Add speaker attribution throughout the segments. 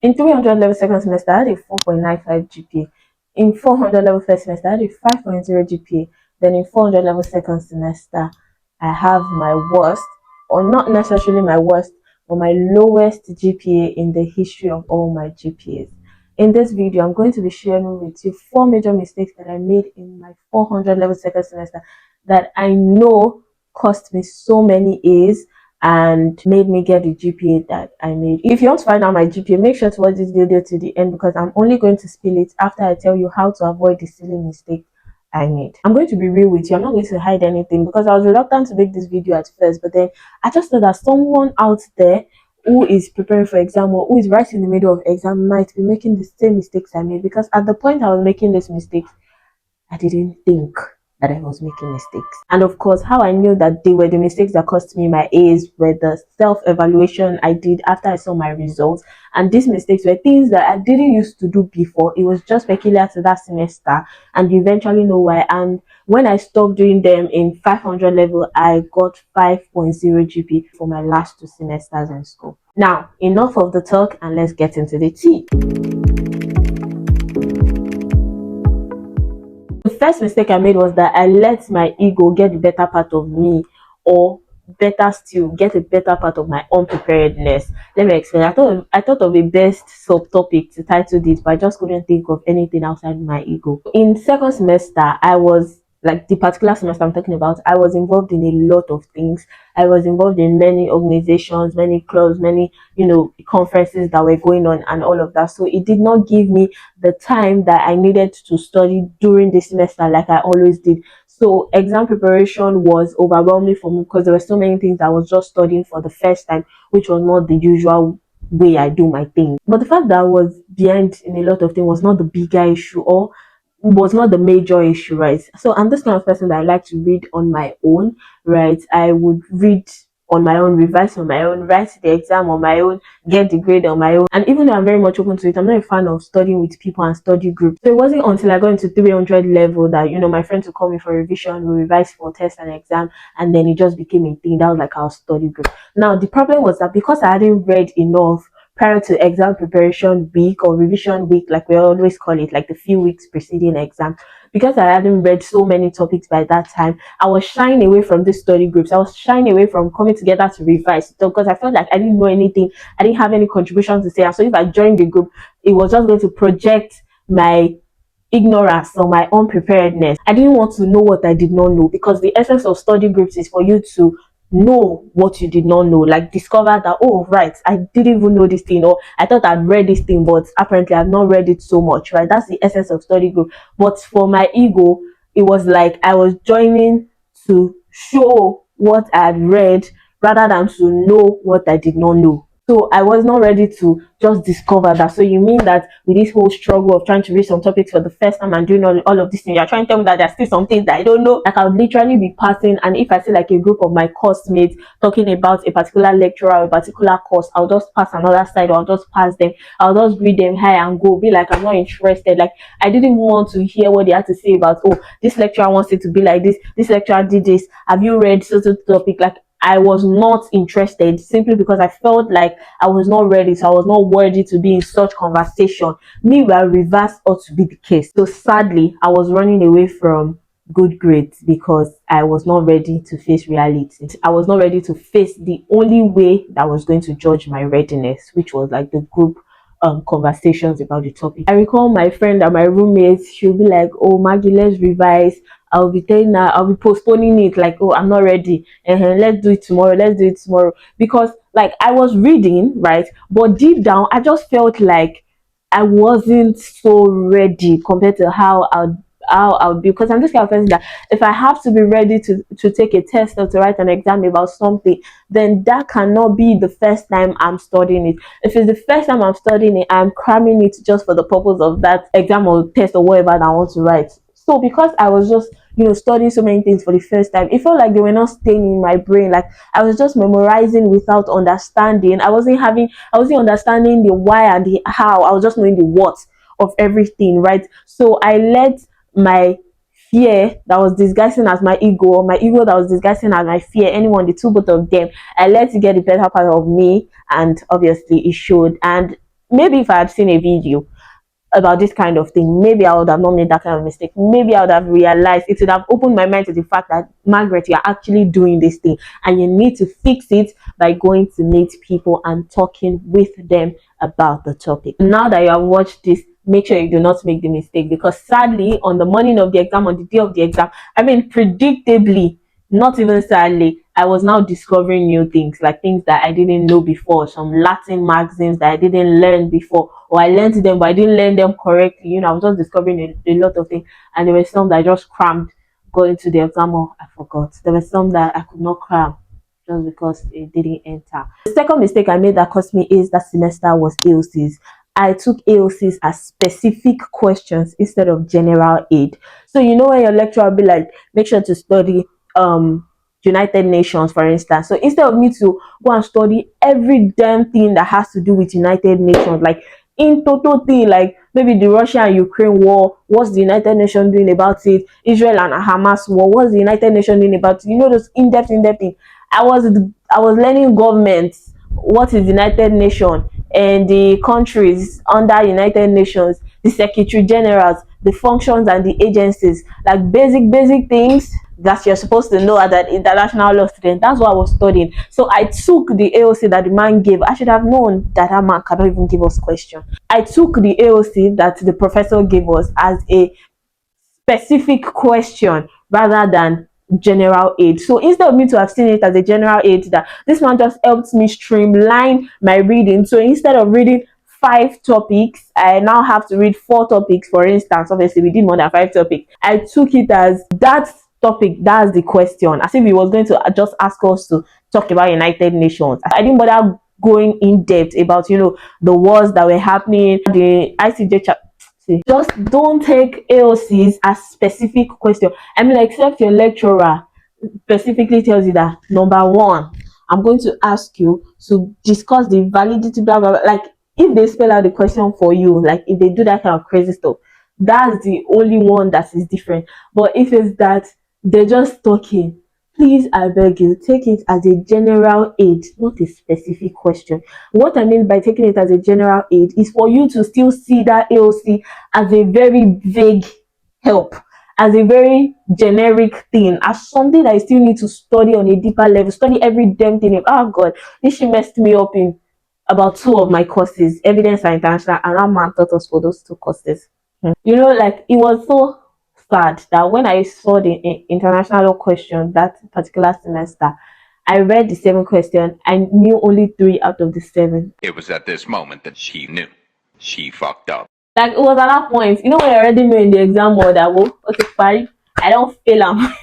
Speaker 1: In 300 level second semester, I had a 4.95 GPA. In 400 level first semester, I had a 5.0 GPA. Then in 400 level second semester, I have my worst, or not necessarily my worst, but my lowest GPA in the history of all my GPAs. In this video, I'm going to be sharing with you 4 major mistakes that I made in my 400 level second semester that I know cost me so many A's and made me get the GPA that I made. If you want to find out my GPA, make sure to watch this video to the end because I'm only going to spill it after I tell you how to avoid the silly mistake I made. I'm going to be real with you. I'm not going to hide anything because I was reluctant to make this video at first, but then I just thought that someone out there who is preparing for exam or who is right in the middle of exam might be making the same mistakes I made, because at the point I was making these mistakes, I didn't think that I was making mistakes. And of course, how I knew that they were the mistakes that cost me my A's were the self-evaluation I did after I saw my results. And these mistakes were things that I didn't used to do before. It was just peculiar to that semester, and you eventually know why. And when I stopped doing them in 500 level, I got 5.0 GP for my last 2 semesters in school. Now, enough of the talk and let's get into the tea. The first mistake I made was that I let my ego get the better part of me, or better still, get a better part of my unpreparedness. Let me explain. I thought of a best subtopic to title this, but I just couldn't think of anything outside my ego. In second semester, I was like the particular semester I'm talking about, I was involved in a lot of things. I was involved in many organizations, many clubs, many, conferences that were going on and all of that. So it did not give me the time that I needed to study during the semester like I always did. So exam preparation was overwhelming for me because there were so many things I was just studying for the first time, which was not the usual way I do my thing. But the fact that I was behind in a lot of things was not the bigger issue, or was not the major issue, right? So I'm this kind of person that I like to read on my own, right? I would read on my own, revise on my own, write the exam on my own, get the grade on my own. And even though I'm very much open to it, I'm not a fan of studying with people and study groups. So it wasn't until I got into 300 level that, my friends would call me for revision, we revise for test and exam, and then it just became a thing. That was like our study group. Now, the problem was that because I hadn't read enough prior to exam preparation week or revision week, like we always call it, like the few weeks preceding exam, because I hadn't read so many topics by that time, I was shying away from these study groups. I was shying away from coming together to revise because I felt like I didn't know anything. I didn't have any contribution to say. And so if I joined the group, it was just going to project my ignorance or my unpreparedness. I didn't want to know what I did not know, because the essence of study groups is for you to know what you did not know, like discover that, oh right, I didn't even know this thing, or I thought I'd read this thing but apparently I've not read it so much, right? That's the essence of study group. But for my ego, it was like I was joining to show what I had read rather than to know what I did not know. So I was not ready to just discover that. So you mean that with this whole struggle of trying to read some topics for the first time and doing all of this thing, you're trying to tell me that there's still some things that I don't know? Like I would literally be passing, and if I see like a group of my course mates talking about a particular lecturer or a particular course, I'll just pass another side, or I'll just pass them. I'll just read them high and go, be like, I'm not interested. Like I didn't want to hear what they had to say about, oh, this lecturer wants it to be like this lecturer did this, have you read certain topic? Like I was not interested, simply because I felt like I was not ready, so I was not worthy to be in such conversation. Meanwhile, reverse ought to be the case. So sadly, I was running away from good grades because I was not ready to face reality. I was not ready to face the only way that was going to judge my readiness, which was like the group conversations about the topic. I recall my friend and my roommates, she'll be like, oh Maggie, let's revise. I'll be telling her, I'll be postponing it, like, oh, I'm not ready, let's do it tomorrow, because like I was reading, right, but deep down I just felt like I wasn't so ready compared to how I'll be, because I'm just kind of person that if I have to be ready to take a test or to write an exam about something, then that cannot be the first time I'm studying it. If it's the first time I'm studying it, I'm cramming it just for the purpose of that exam or test or whatever that I want to write. So because I was just studying so many things for the first time, it felt like they were not staying in my brain. Like I was just memorizing without understanding. I wasn't understanding the why and the how. I was just knowing the what of everything, right? So I let my fear that was disguising as my ego, or my ego that was disguising as my fear, both of them, I let it get the better part of me, and obviously it showed. And maybe if I had seen a video about this kind of thing, maybe I would have not made that kind of mistake. Maybe I would have realized, it would have opened my mind to the fact that, Margaret, you're actually doing this thing and you need to fix it by going to meet people and talking with them about the topic. Now that you have watched this, make sure you do not make the mistake, because sadly, on the morning of the exam, on the day of the exam, I mean, predictably, not even sadly, I was now discovering new things, like things that I didn't know before, some Latin maxims that I didn't learn before, or I learned them but I didn't learn them correctly. I was just discovering a lot of things, and there were some that I just crammed going to the exam, or I forgot. There were some that I could not cram just because it didn't enter. The second mistake I made that cost me is that semester was AOCs. I took AOCs as specific questions instead of general aid. So when your lecturer will be like, make sure to study United Nations, for instance. So instead of me to go and study every damn thing that has to do with United Nations, like in total thing, like maybe the Russia and Ukraine war, what's the United Nations doing about it? Israel and Hamas war, what's the United Nations doing about it? Those in-depth thing. I was learning governments, what is United Nations, and the countries under United Nations, the secretary generals, the functions and the agencies, like basic things that you're supposed to know as an international law student. That's what I was studying. So I took the AOC that the man gave. I should have known that man cannot even give us questions. I took the AOC that the professor gave us as a specific question rather than general aid. So instead of me to have seen it as a general aid, that this man just helped me streamline my reading. So instead of reading 5 topics, I now have to read 4 topics, for instance. Obviously, we did more than 5 topics. I took it as that topic, that's the question, as if he was going to just ask us to talk about United Nations. I didn't bother going in depth about the wars that were happening, the ICJ chapter. Just don't take AOCs as specific question. I mean, except your lecturer specifically tells you that, number one, I'm going to ask you to discuss the validity, blah blah blah. Like, if they spell out the question for you, like if they do that kind of crazy stuff, that's the only one that is different. But if it's that they're just talking, please, I beg you, take it as a general aid, not a specific question. What I mean by taking it as a general aid is for you to still see that AOC as a very vague help, as a very generic thing, as something that I still need to study on a deeper level, study every damn thing. Oh God, this shit messed me up in about 2 of my courses, evidence and international, and that man taught us for those 2 courses. Like, it was so sad that when I saw the international question that particular semester, I read the 7 question and knew only 3 out of the 7.
Speaker 2: It was at this moment that she knew she fucked up.
Speaker 1: Like, it was at that point, when I already knew in the exam board that, okay, fine, I don't fail them.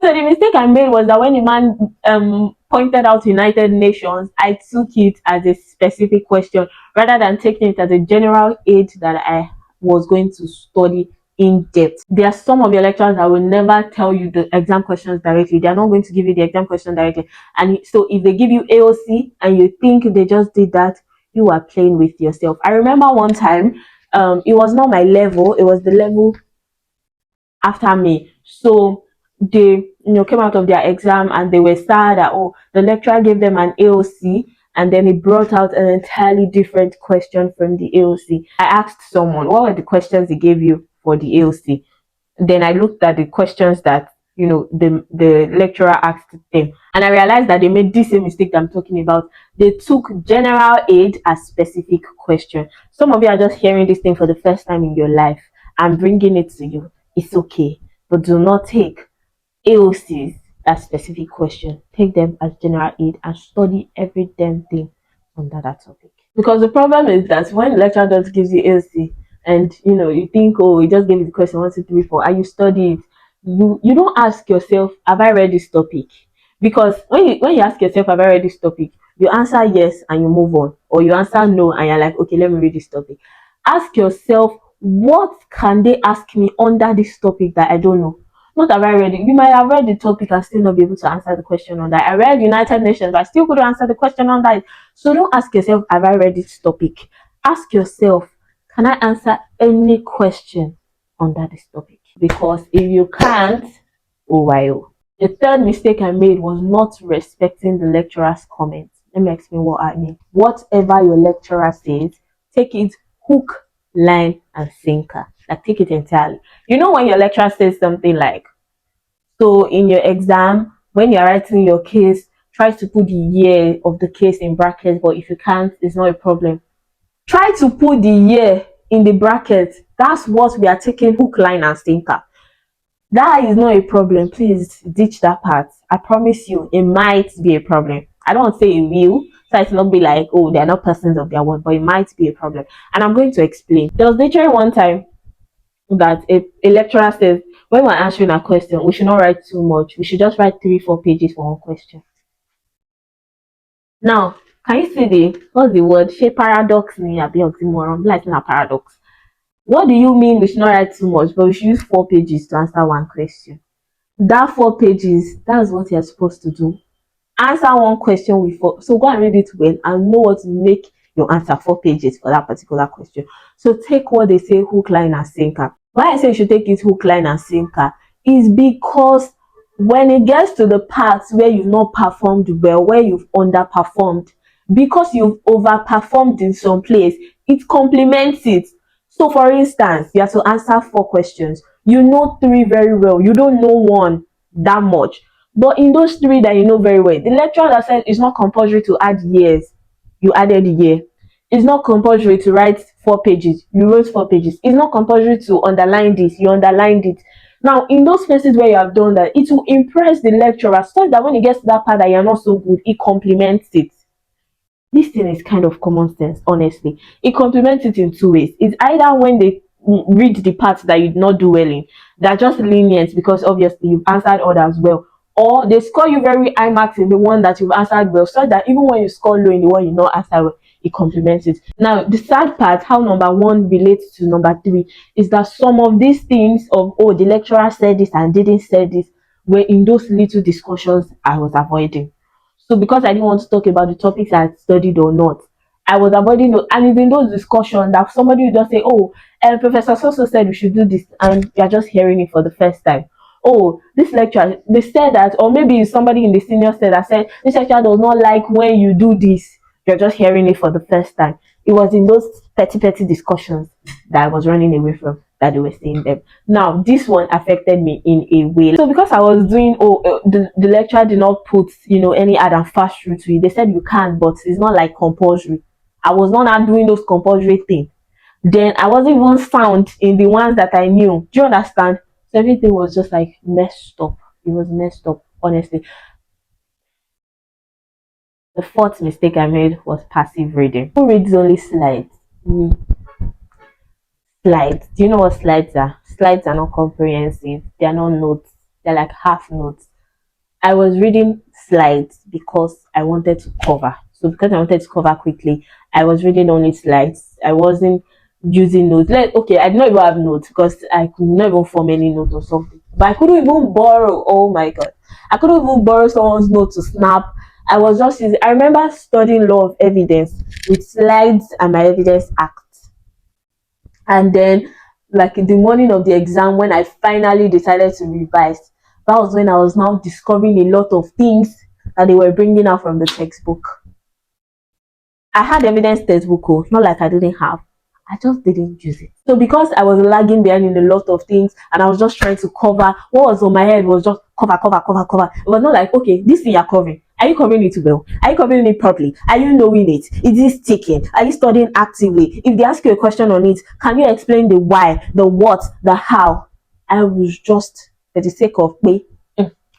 Speaker 1: So the mistake I made was that when the man pointed out United Nations, I took it as a specific question rather than taking it as a general aid that I was going to study in depth. There are some of your lecturers that will never tell you the exam questions directly. They are not going to give you the exam question directly. And so if they give you AOC and you think they just did that, you are playing with yourself. I remember one time, it was not my level, it was the level after me. So they came out of their exam and they were sad that, the lecturer gave them an AOC and then he brought out an entirely different question from the AOC. I asked someone, what were the questions he gave you for the AOC? Then I looked at the questions that the lecturer asked them, and I realized that they made this same mistake that I'm talking about. They took general aid as specific question. Some of you are just hearing this thing for the first time in your life. I'm bringing it to you. It's okay, but do not take AOCs as specific question. Take them as general aid and study every damn thing under that topic. Because the problem is that when the lecturer just gives you AOC and you think, he just gave you the question 1, 2, 3, 4, and you study it, you don't ask yourself, have I read this topic? Because when you ask yourself, have I read this topic, you answer yes and you move on, or you answer no and you're like, okay, let me read this topic. Ask yourself, what can they ask me under this topic that I don't know? Not have I read it. You might have read the topic and still not be able to answer the question on that. I read United Nations, but I still couldn't answer the question on that. So don't ask yourself, have I read this topic? Ask yourself, can I answer any question under this topic? Because if you can't, oh why? The third mistake I made was not respecting the lecturer's comments. Let me explain what I mean. Whatever your lecturer says, take it hook, line, and sinker. Like take it entirely. You know when your lecturer says something like, so in your exam, when you're writing your case, try to put the year of the case in brackets, but if you can't, it's not a problem. Try to put the year in the bracket. That's what we are taking hook, line, and sinker. That is not a problem. Please ditch that part. I promise you, it might be a problem. I don't want to say it will, so it's not be like, oh, they're not persons of their word, but it might be a problem. And I'm going to explain. There was literally one time that a lecturer says, when we're answering a question, we should not write too much. We should just write 3-4 pages for one question. Now, can you see what's the word? She paradox me, a oxymoron, like a paradox. What do you mean we should not write too much, but we should use 4 pages to answer one question? That 4 pages, that's what you're supposed to do. Answer one question with 4. So go and read it well and know what to make your answer 4 pages for that particular question. So take what they say hook, line, and sinker. Why I say you should take it hook, line, and sinker is because when it gets to the parts where you've not performed well, where you've underperformed, because you've overperformed in some place, it complements it. So for instance, you have to answer 4 questions. You know 3 very well. You don't know 1 that much. But in those 3 that you know very well, the lecturer that said it's not compulsory to add years, you added a year. It's not compulsory to write 4 pages. You wrote 4 pages. It's not compulsory to underline this. You underlined it. Now, in those places where you have done that, it will impress the lecturer so that when it gets to that part that you're not so good, it complements it. This thing is kind of common sense, honestly. It complements it in 2 ways. It's either when they read the parts that you did not do well in, they're just lenient because obviously you've answered others well, or they score you very high marks in the one that you've answered well, so that even when you score low in the one you not answer well, it complements it. Now, the sad part, how number 1 relates to number 3, is that some of these things of, oh, the lecturer said this and didn't say this, were in those little discussions I was avoiding. So because I didn't want to talk about the topics I had studied or not, I was avoiding those. And it's in those discussions that somebody will just say, oh, Professor so said we should do this, and you're just hearing it for the first time. Oh, this lecture, they said that, or maybe somebody in the senior said this lecture does not like when you do this. You're just hearing it for the first time. It was in those petty discussions that I was running away from that they were saying them. Now, this one affected me in a way. So because I was doing, the lecturer did not put, any add and fast through to it. They said you can, but it's not like compulsory. I was not doing those compulsory things. Then I wasn't even found in the ones that I knew. Do you understand? So everything was just like messed up. It was messed up, honestly. The 4th mistake I made was passive reading. Who reads only slides? Me. Slides. Do you know what slides are? Slides are not comprehensive. They are not notes. They're like half notes. I was reading slides because I wanted to cover. So because I wanted to cover quickly, I was reading only slides. I wasn't using notes. Okay, I did not even have notes because I could not even form any notes or something. But I couldn't even borrow. Oh my god. I couldn't even borrow someone's note to snap. I was just using, I remember studying law of evidence with slides and my evidence act. And then, like in the morning of the exam, when I finally decided to revise, that was when I was now discovering a lot of things that they were bringing out from the textbook. I had evidence textbook, not like I didn't have. I just didn't use it. So because I was lagging behind in a lot of things and I was just trying to cover, what was on my head was just cover. It was not like, okay, this thing you're covering, are you covering it well? Are you covering it properly? Are you knowing it? Is this sticking? Are you studying actively? If they ask you a question on it, can you explain the why, the what, the how? I was just for the sake of me.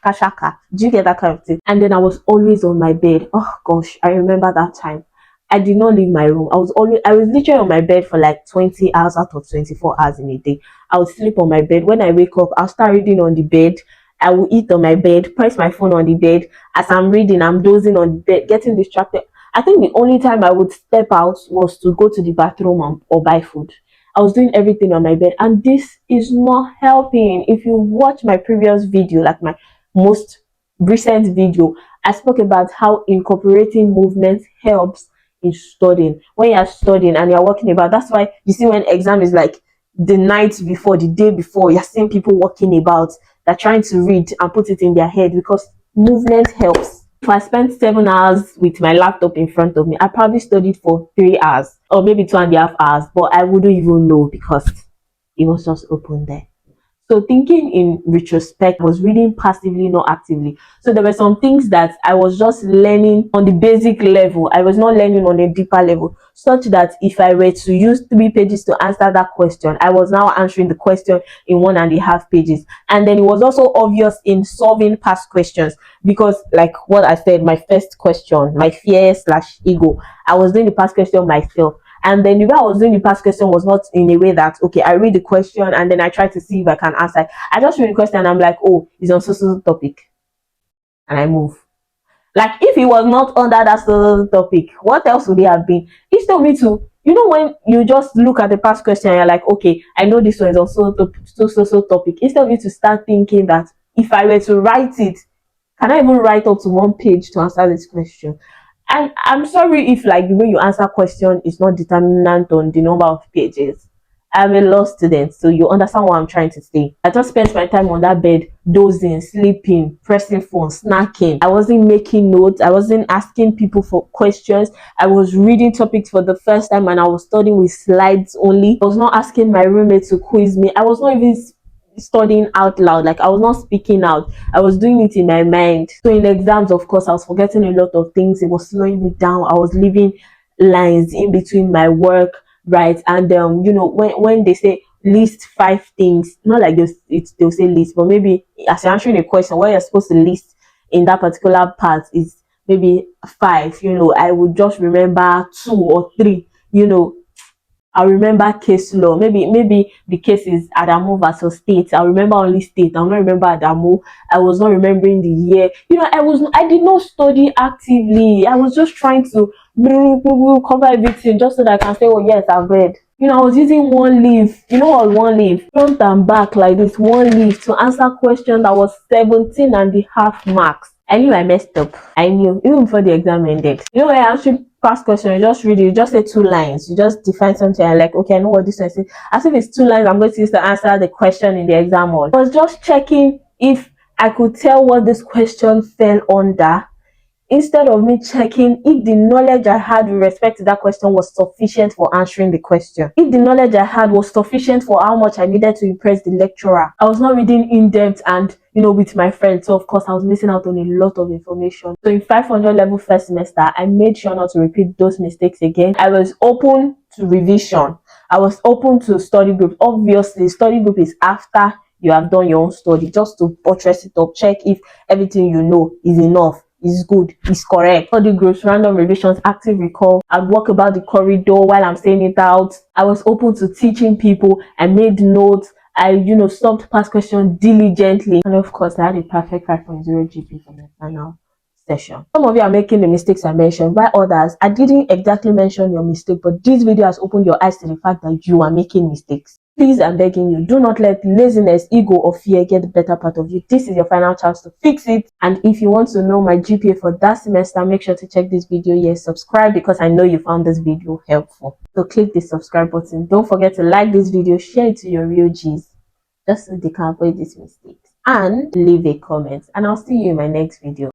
Speaker 1: Kashaka. Do you get that kind of thing? And then I was always on my bed. Oh gosh, I remember that time. I did not leave my room. I was literally on my bed for like 20 hours out of 24 hours in a day. I would sleep on my bed. When I wake up, I'll start reading on the bed. I will eat on my bed, press my phone on the bed. As I'm reading, I'm dozing on the bed, getting distracted. I think the only time I would step out was to go to the bathroom or buy food. I was doing everything on my bed, and this is not helping. If you watch my previous video, like my most recent video, I spoke about how incorporating movement helps in studying. When you're studying and you're walking about, that's why you see when exam is like the night before, the day before, you're seeing people walking about, they're trying to read and put it in their head because movement helps. If I spent 7 hours with my laptop in front of me, I probably studied for 3 hours or maybe 2.5 hours, but I wouldn't even know because it was just open there. So thinking in retrospect, I was reading passively, not actively. So there were some things that I was just learning on the basic level. I was not learning on a deeper level, such that if I were to use 3 pages to answer that question, I was now answering the question in 1.5 pages. And then it was also obvious in solving past questions because, like what I said, my first question, my fear slash ego, I was doing the past question myself. And then the way I was doing the past question was not in a way that, okay, I read the question and then I try to see if I can answer. I just read the question and I'm like, oh, it's on so topic. And I move. Like if it was not under that so topic, what else would it have been? Instead of me to, when you just look at the past question and you're like, okay, I know this one is on so topic. Instead of you to start thinking that if I were to write it, can I even write up to 1 page to answer this question? And I'm sorry if like the way you answer question is not determinant on the number of pages. I'm a law student, so you understand what I'm trying to say. I just spent my time on that bed, dozing, sleeping, pressing phone, snacking. I wasn't making notes. I wasn't asking people for questions. I was reading topics for the first time and I was studying with slides only. I was not asking my roommate to quiz me. I was not even studying out loud. Like I was not speaking out, I was doing it in my mind. So in exams, of course, I was forgetting a lot of things. It was slowing me down. I was leaving lines in between my work, right? And when they say list 5 things, not like they'll say list, but maybe as you're answering a question, what you're supposed to list in that particular part is maybe 5. I would just remember 2 or 3. I remember case law. Maybe the case is Adamu versus State. I remember only State. I don't remember Adamu. I was not remembering the year. I did not study actively. I was just trying to cover everything just so that I can say, oh yes, I've read. I was using one leaf. What was one leaf? Front and back like this, one leaf to answer question that was 17.5 marks. I knew I messed up. I knew even before the exam ended. When I actually past question, you just read it, you just say 2 lines, you just define something and like, okay, I know what this one is. As if it's 2 lines, I'm going to use to answer the question in the exam hall. I was just checking if I could tell what this question fell under, instead of me checking if the knowledge I had with respect to that question was sufficient for answering the question. If the knowledge I had was sufficient for how much I needed to impress the lecturer. I was not reading in depth and with my friends, so of course I was missing out on a lot of information. So in 500 level first semester, I made sure not to repeat those mistakes again. I was open to revision. I was open to study group. Obviously, study group is after you have done your own study, just to buttress it up, check if everything you know is enough, is good, is correct. Study groups, random revisions, active recall. I'd walk about the corridor while I'm saying it out. I was open to teaching people. I made notes. I, solved past questions diligently. And of course, I had a perfect 5.0 GP for my final session. Some of you are making the mistakes I mentioned, while others, I didn't exactly mention your mistake, but this video has opened your eyes to the fact that you are making mistakes. Please, I'm begging you, do not let laziness, ego, or fear get the better part of you. This is your final chance to fix it. And if you want to know my GPA for that semester, make sure to check this video here. Subscribe because I know you found this video helpful. So click the subscribe button. Don't forget to like this video, share it to your real G's, just so they can avoid these mistakes. And leave a comment. And I'll see you in my next video.